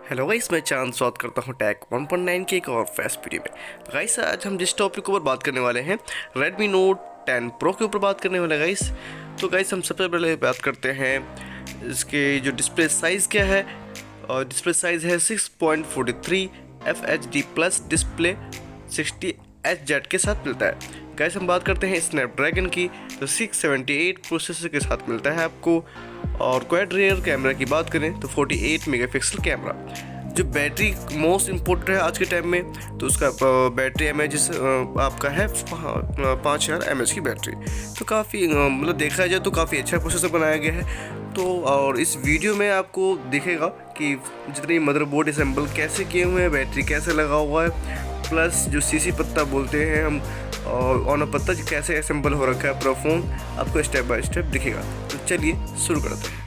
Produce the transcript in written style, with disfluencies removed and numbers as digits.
Hello guys, मैं चांद स्वागत करता हूं टैग 1.9 के एक और फेस्ट वीडियो में। गाइस, आज हम जिस टॉपिक के ऊपर बात करने वाले हैं Redmi Note 10 Pro के ऊपर बात करने वाले हैं गाइस। तो गाइस, हम सबसे पहले बात करते हैं इसके जो डिस्प्ले साइज़ क्या है। और डिस्प्ले साइज़ है 6.43 FHD प्लस डिस्प्ले 60Hz के साथ मिलता है। गाइस, हम बात करते हैं स्नैपड्रैगन की, तो 678 प्रोसेसर के साथ मिलता है आपको। और क्वाड रियर कैमरा की बात करें तो 48 मेगापिक्सल कैमरा। जो बैटरी मोस्ट इम्पोर्टेंट है आज के टाइम में, तो उसका बैटरी एमएच आपका है 5000 mAh की बैटरी। तो काफ़ी मतलब देखा जाए तो काफ़ी अच्छा प्रोसेसर बनाया गया है। तो और इस वीडियो में आपको दिखेगा कि जितने मदरबोर्ड असेंबल कैसे किए हुए हैं, बैटरी कैसे लगा हुआ है, प्लस जो सीसी पत्ता बोलते हैं हम और ऑन पत्ता कैसे असेंबल हो रखा है पूरा फ़ोन, आपको स्टेप बाय स्टेप दिखेगा। तो चलिए शुरू करते हैं।